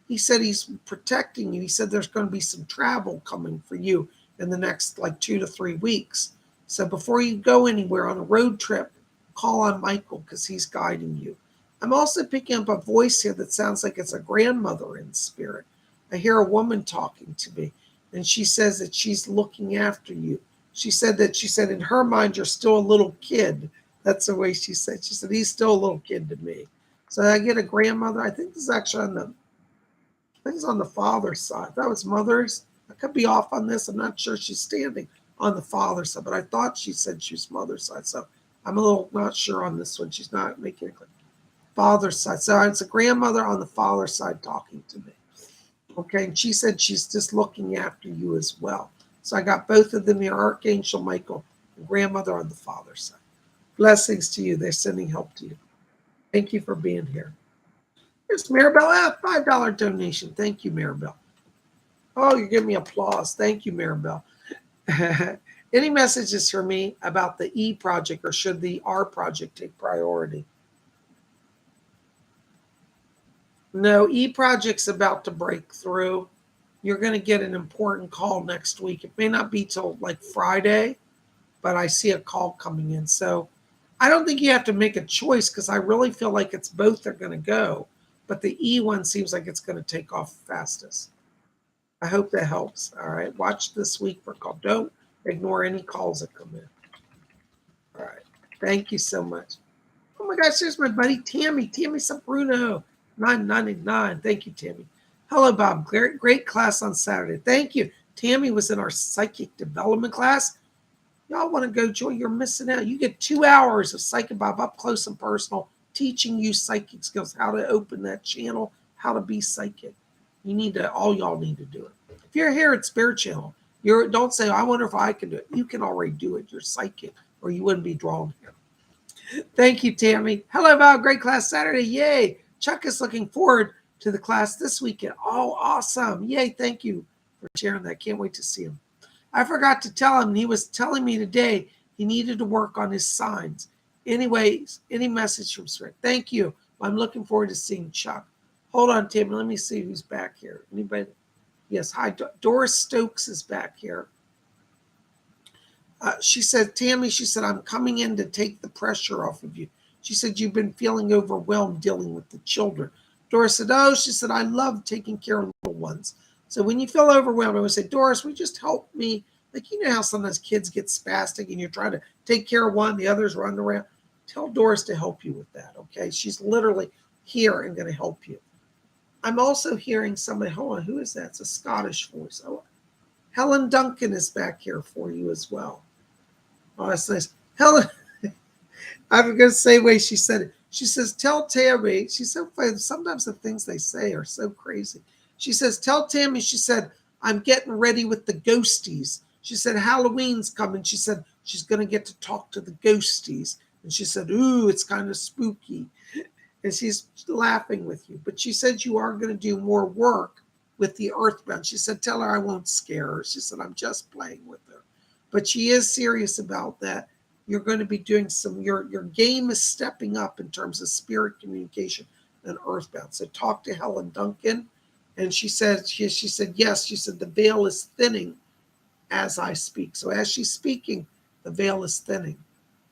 He said he's protecting you. He said there's going to be some travel coming for you in the next 2 to 3 weeks. So before you go anywhere on a road trip, call on Michael because he's guiding you. I'm also picking up a voice here that sounds like it's a grandmother in spirit. I hear a woman talking to me, and she says that she's looking after you. She said in her mind, you're still a little kid. That's the way she said. She said, he's still a little kid to me. So I get a grandmother. I think this is actually on the father's side. That was mother's. I could be off on this. I'm not sure she's standing on the father's side, but I thought she said she was mother's side. So I'm a little not sure on this one. She's not making it clear. Father's side. So it's a grandmother on the father's side talking to me. Okay, and she said she's just looking after you as well. So I got both of them here, Archangel Michael and grandmother on the father's side. Blessings to you. They're sending help to you. Thank you for being here. There's Maribel F. $5 donation. Thank you, Maribel. Oh, you're giving me applause. Thank you, Maribel. Any messages for me about the E project, or should the R project take priority? No, E-Project's about to break through. You're going to get an important call next week. It may not be till like Friday, but I see a call coming in. So I don't think you have to make a choice because I really feel like it's both are going to go. But the E one seems like it's going to take off fastest. I hope that helps. All right. Watch this week for call. Don't ignore any calls that come in. All right. Thank you so much. Oh my gosh, there's my buddy Tammy. Tammy Sabruno, 999. Thank you, Tammy. Hello, Bob. Great class on Saturday. Thank you. Tammy was in our psychic development class. Y'all want to go join? You're missing out. You get 2 hours of Psychic Bob up close and personal, teaching you psychic skills, how to open that channel, how to be psychic. You need to, all y'all need to do it. If you're here at Spirit Channel, don't say, I wonder if I can do it. You can already do it. You're psychic, or you wouldn't be drawn here. Thank you, Tammy. Hello, Bob. Great class Saturday. Yay. Chuck is looking forward to the class this weekend. Oh, awesome. Yay. Thank you for sharing that. Can't wait to see him. I forgot to tell him, he was telling me today he needed to work on his signs. Anyways, any message from Spirit? Thank you. I'm looking forward to seeing Chuck. Hold on, Tammy. Let me see who's back here. Anybody? Yes. Hi. Doris Stokes is back here. She said, Tammy, she said, I'm coming in to take the pressure off of you. She said, you've been feeling overwhelmed dealing with the children. Doris said, oh, she said, I love taking care of little ones. So when you feel overwhelmed, I would say, Doris, will you just help me? Like, you know how sometimes kids get spastic and you're trying to take care of one, the others run around. Tell Doris to help you with that, okay? She's literally here and going to help you. I'm also hearing somebody, hold on, who is that? It's a Scottish voice. Oh, Helen Duncan is back here for you as well. Oh, that's nice. Helen, I'm going to say the way she said it. She says, tell Tammy, she's so funny. Sometimes the things they say are so crazy. She says, tell Tammy, she said, I'm getting ready with the ghosties. She said, Halloween's coming. She said, she's going to get to talk to the ghosties. And she said, ooh, it's kind of spooky. And she's laughing with you. But she said, you are going to do more work with the earthbound. She said, tell her I won't scare her. She said, I'm just playing with her. But she is serious about that. You're going to be doing your game is stepping up in terms of spirit communication and earthbound. So talk to Helen Duncan. And she said, she said, yes, she said, the veil is thinning as I speak. So as she's speaking, the veil is thinning.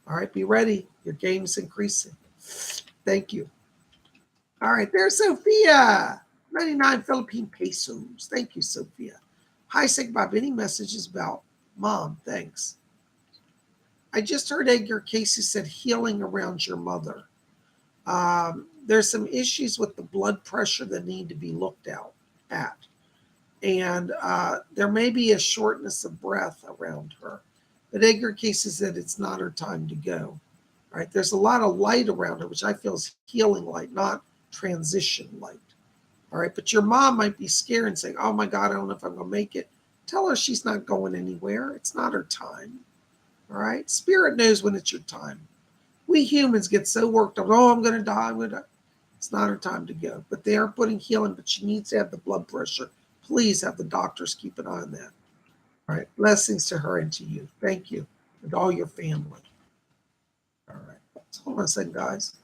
All right, be ready. Your game is increasing. Thank you. All right, there's Sophia. 99 Philippine pesos. Thank you, Sophia. Hi, Sig Bob. Any messages about Mom? Thanks. I just heard Edgar Casey said healing around your mother. There's some issues with the blood pressure that need to be looked at. And there may be a shortness of breath around her. But Edgar Casey said it's not her time to go. All right, there's a lot of light around her, which I feel is healing light, not transition light. All right, but your mom might be scared and saying, oh my God, I don't know if I'm going to make it. Tell her she's not going anywhere. It's not her time. All right, Spirit knows when it's your time. We humans get so worked up. Oh, I'm going to die. It's not her time to go. But they are putting healing, but she needs to have the blood pressure. Please have the doctors keep an eye on that. All right, blessings to her and to you. Thank you, and all your family. All right, so hold on a second, guys.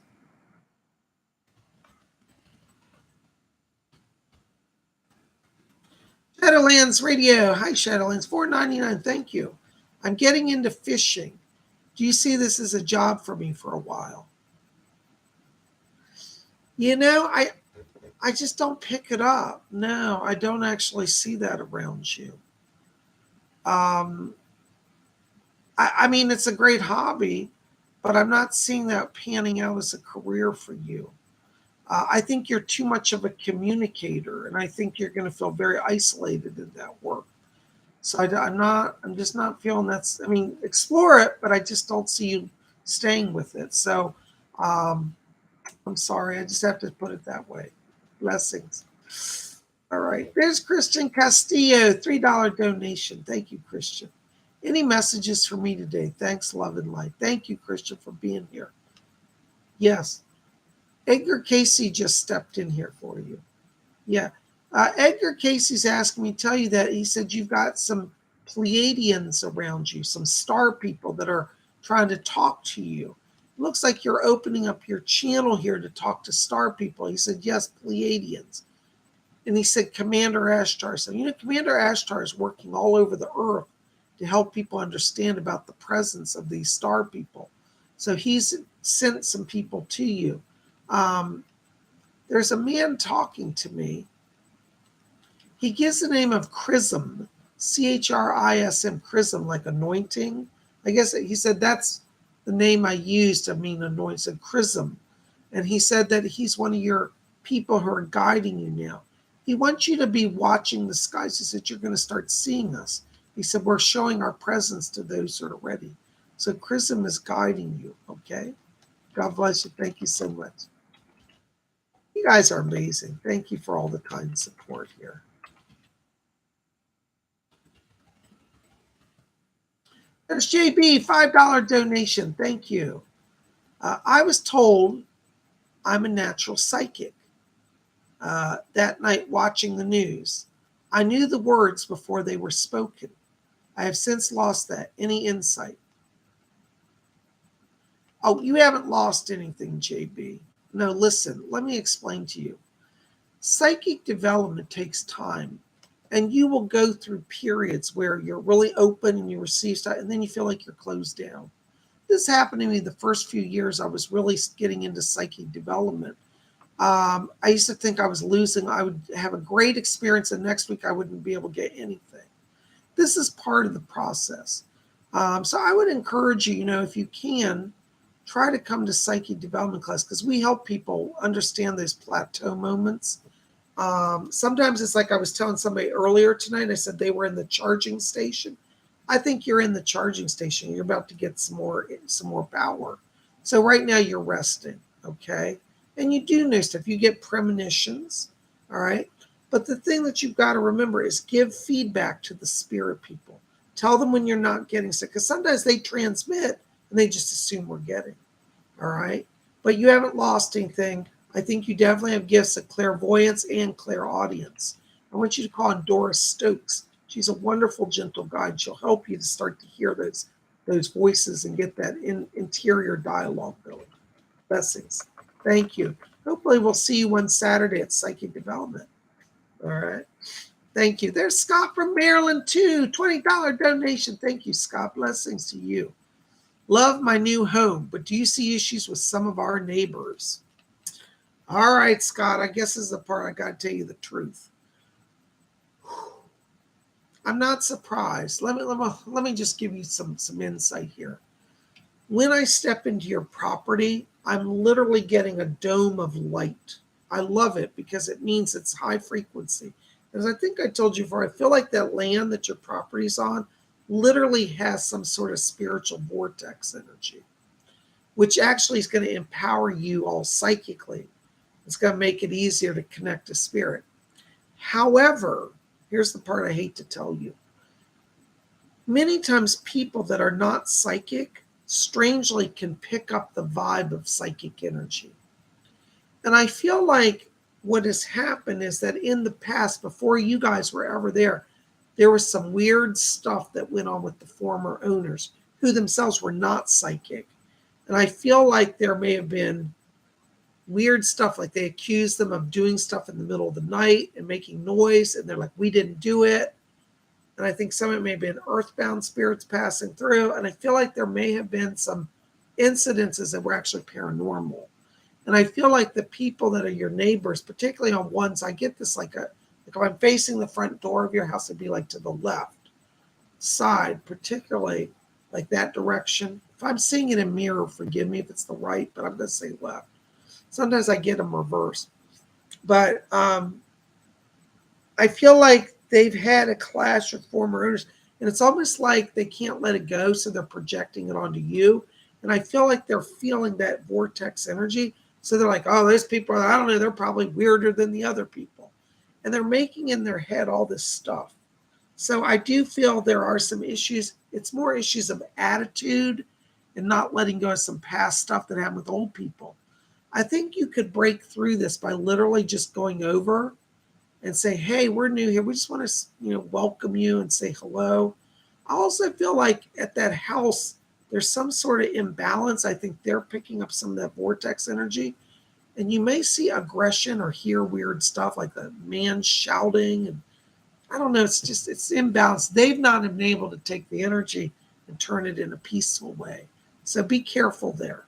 Shadowlands Radio. Hi, Shadowlands. $4.99. Thank you. I'm getting into fishing. Do you see this as a job for me for a while? You know, I just don't pick it up. No, I don't actually see that around you. I mean, it's a great hobby, but I'm not seeing that panning out as a career for you. I think you're too much of a communicator, and I think you're going to feel very isolated in that work. So I'm just not feeling that's, I mean, explore it, but I just don't see you staying with it. So I'm sorry. I just have to put it that way. Blessings. All right. There's Christian Castillo, $3 donation. Thank you, Christian. Any messages for me today? Thanks, love, and light. Thank you, Christian, for being here. Yes. Edgar Casey just stepped in here for you. Yeah. Edgar Casey's asking me to tell you that he said you've got some Pleiadians around you, some star people that are trying to talk to you. Looks like you're opening up your channel here to talk to star people. He said, yes, Pleiadians. And he said, Commander Ashtar. So, Commander Ashtar is working all over the earth to help people understand about the presence of these star people. So he's sent some people to you. There's a man talking to me. He gives the name of Chrism, Chrism, Chrism, like anointing. I guess he said that's the name I used to mean anointed, Chrism. And he said that he's one of your people who are guiding you now. He wants you to be watching the skies. He said, you're going to start seeing us. He said, we're showing our presence to those who are ready. So Chrism is guiding you, okay? God bless you. Thank you so much. You guys are amazing. Thank you for all the kind support here. There's JB, $5 donation. Thank you. I was told I'm a natural psychic. That night watching the news, I knew the words before they were spoken. I have since lost that. Any insight? Oh, you haven't lost anything, JB. No, listen, let me explain to you. Psychic development takes time, and you will go through periods where you're really open and you receive stuff, and then you feel like you're closed down. This happened to me the first few years I was really getting into psychic development. I used to think I was losing. I would have a great experience, and next week I wouldn't be able to get anything. This is part of the process. So I would encourage you, if you can, try to come to psychic development class, because we help people understand those plateau moments. Sometimes it's like I was telling somebody earlier tonight, I said they were in the charging station. I think you're in the charging station. You're about to get some more power. So right now you're resting, okay? And you do know stuff. You get premonitions, all right? But the thing that you've got to remember is give feedback to the spirit people. Tell them when you're not getting sick, because sometimes they transmit and they just assume we're getting, all right? But you haven't lost anything. I think you definitely have gifts of clairvoyance and clairaudience. I want you to call on Doris Stokes. She's a wonderful, gentle guide. She'll help you to start to hear those voices and get that interior dialogue going. Blessings. Thank you. Hopefully we'll see you one Saturday at Psychic Development. All right. Thank you. There's Scott from Maryland too. $20 donation. Thank you, Scott. Blessings to you. Love my new home, but do you see issues with some of our neighbors? All right, Scott, I guess this is the part I got to tell you the truth. I'm not surprised. Let me just give you some insight here. When I step into your property, I'm literally getting a dome of light. I love it because it means it's high frequency. As I think I told you before, I feel like that land that your property's on literally has some sort of spiritual vortex energy, which actually is going to empower you all psychically. It's going to make it easier to connect to spirit. However, here's the part I hate to tell you. Many times people that are not psychic strangely can pick up the vibe of psychic energy. And I feel like what has happened is that in the past, before you guys were ever there was some weird stuff that went on with the former owners who themselves were not psychic. And I feel like there may have been weird stuff, like they accused them of doing stuff in the middle of the night and making noise, and they're like, we didn't do it. And I think some of it may have been earthbound spirits passing through, and I feel like there may have been some incidences that were actually paranormal. And I feel like the people that are your neighbors, particularly on ones, I get this like if I'm facing the front door of your house, it'd be like to the left side, particularly like that direction. If I'm seeing it in mirror, forgive me if it's the right, but I'm going to say left. Sometimes I get them reversed. But I feel like they've had a clash with former owners, and it's almost like they can't let it go, so they're projecting it onto you. And I feel like they're feeling that vortex energy. So they're like, oh, those people, I don't know, they're probably weirder than the other people. And they're making in their head all this stuff. So I do feel there are some issues. It's more issues of attitude and not letting go of some past stuff that happened with old people. I think you could break through this by literally just going over and say, hey, we're new here. We just want to, welcome you and say hello. I also feel like at that house, there's some sort of imbalance. I think they're picking up some of that vortex energy. And you may see aggression or hear weird stuff like a man shouting. And I don't know, it's imbalanced. They've not been able to take the energy and turn it in a peaceful way. So be careful there.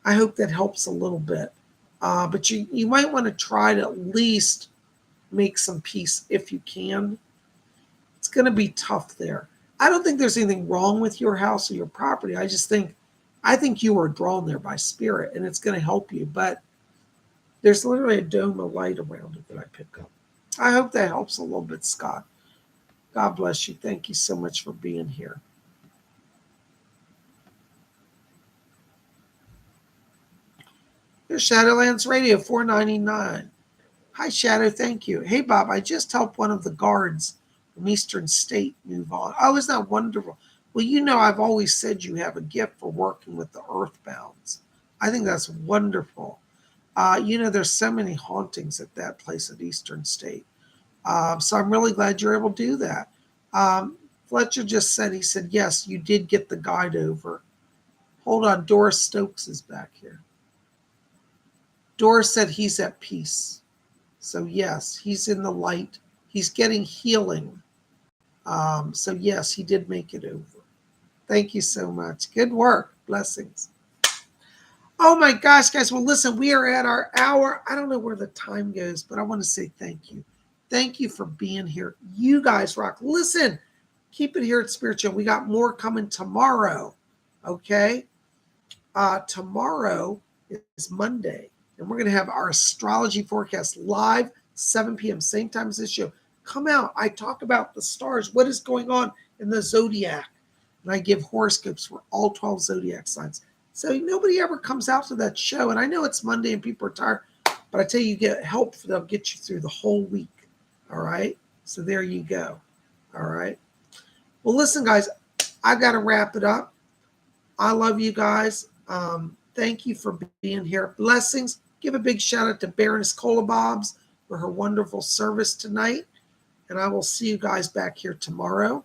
I hope that helps a little bit. But you might want to try to at least make some peace if you can. It's going to be tough there. I don't think there's anything wrong with your house or your property. I think you are drawn there by spirit, and it's going to help you. But there's literally a dome of light around it that I pick up. I hope that helps a little bit, Scott. God bless you. Thank you so much for being here. Here's Shadowlands Radio 499. Hi, Shadow. Thank you. Hey, Bob, I just helped one of the guards from Eastern State move on. Oh, isn't that wonderful? Well, you know, I've always said you have a gift for working with the earthbounds. I think that's wonderful. You know, there's so many hauntings at that place at Eastern State. So I'm really glad you're able to do that. Fletcher just said, he said, yes, you did get the guide over. Hold on, Doris Stokes is back here. Doris said he's at peace. So yes, he's in the light. He's getting healing. So yes, he did make it over. Thank you so much. Good work. Blessings. Oh my gosh, guys. Well, listen, we are at our hour. I don't know where the time goes, but I want to say thank you. Thank you for being here. You guys rock. Listen, keep it here at Spiritual. We got more coming tomorrow. Okay? Tomorrow is Monday, and we're going to have our astrology forecast live, 7 p.m., same time as this show. Come out. I talk about the stars, what is going on in the zodiac, and I give horoscopes for all 12 zodiac signs. So nobody ever comes out to that show, and I know it's Monday and people are tired, but I tell you, you get help. They'll get you through the whole week. All right? So there you go. All right? Well, listen, guys, I got to wrap it up. I love you guys. Thank you for being here. Blessings. Give a big shout out to Baroness Colabobs for her wonderful service tonight. And I will see you guys back here tomorrow.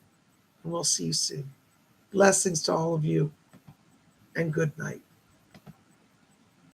And we'll see you soon. Blessings to all of you. And good night.